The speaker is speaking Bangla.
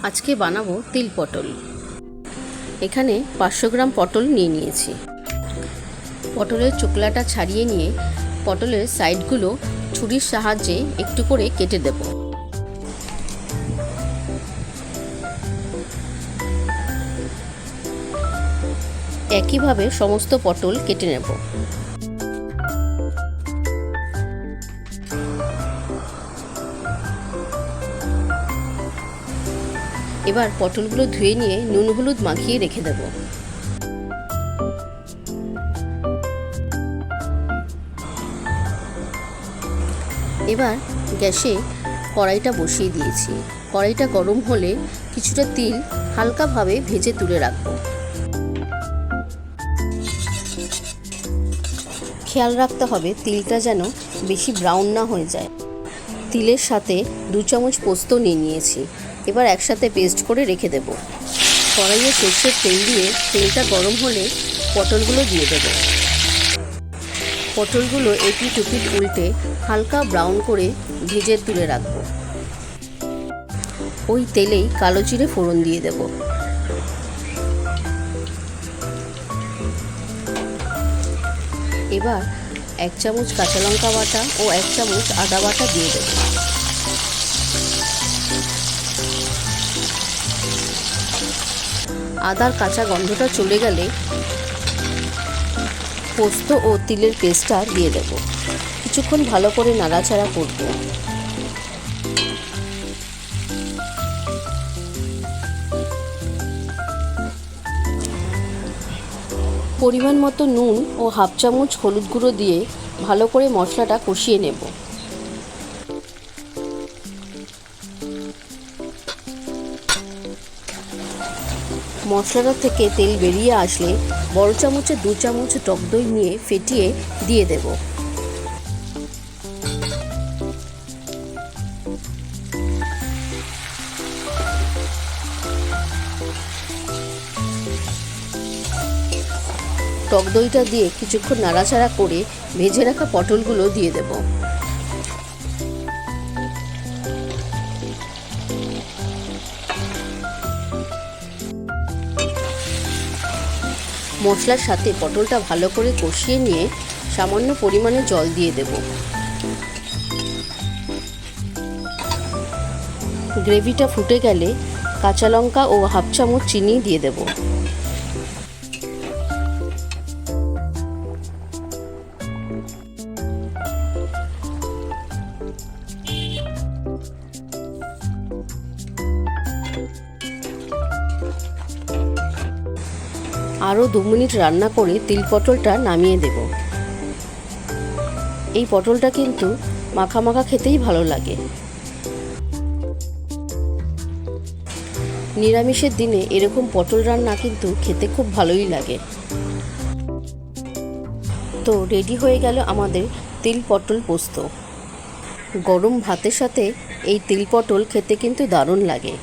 আজকে বানাবো তিল পটল। এখানে 500 গ্রাম পটল নিয়ে নিয়েছি। পটলের চোকলাটা ছাড়িয়ে নিয়ে পটলের সাইডগুলো ছুরির সাহায্যে একটু করে কেটে দেব। একইভাবে সমস্ত পটল কেটে নেব। এবার পটলগুলো ধুয়ে নিয়ে নুন হলুদ মাখিয়ে রেখে দেব। এবার গ্যাসে কড়াইটা বসিয়ে দিয়েছি। কড়াইটা গরম হলে কিছুটা তিল হালকাভাবে ভেজে তুলে রাখবো। খেয়াল রাখতে হবে তিলটা যেন বেশি ব্রাউন না হয়ে যায়। তিলের সাথে 2 চামচ পোস্ত নিয়ে নিয়েছি। এবার একসাথে পেস্ট করে রেখে দেব। কড়াইয়ে সরষের তেল দিয়ে তেলটা গরম হলে পটলগুলো দিয়ে দেব। পটলগুলো এপিট ওপিট উল্টে হালকা ব্রাউন করে ভেজে তুলে রাখব। ওই তেলেই কালো জিরে ফোড়ন দিয়ে দেব। এবার 1 চামচ কাঁচা লঙ্কা বাটা ও 1 চামচ আদা বাটা দিয়ে দেব। আদার কাঁচা গন্ধটা চলে গেলে পোস্ত ও তিলের পেস্টটা দিয়ে দেব। কিছুক্ষণ ভালো করে নাড়াচাড়া করব। পরিমাণ মতো নুন ও 1/2 চামচ হলুদ গুঁড়ো দিয়ে ভালো করে মশলাটা কষিয়ে নেব। মশলাটা থেকে তেল বেরিয়ে আসলে বড় চামচে 2 চামচ টক দই নিয়ে ফেটিয়ে দিয়ে দেব। টক দইটা দিয়ে কিছুক্ষণ নাড়াচাড়া করে ভেজে রাখা পটলগুলো দিয়ে দেব। মশলার সাথে পটলটা ভালো করে কষিয়ে নিয়ে সামান্য পরিমাণে জল দিয়ে দেব। গ্রেভিটা ফুটে গেলে কাঁচা লঙ্কা ও 1/2 চামচ চিনি দিয়ে দেব। আরও 2 মিনিট রান্না করে তিল পটলটা নামিয়ে দেব। এই পটলটা কিন্তু মাখা মাখা খেতেই ভালো লাগে। নিরামিষের দিনে এরকম পটল রান্না কিন্তু খেতে খুব ভালোই লাগে। তো রেডি হয়ে গেল আমাদের তিল পটল পোস্ত। গরম ভাতের সাথে এই তিল পটল খেতে কিন্তু দারুণ লাগে।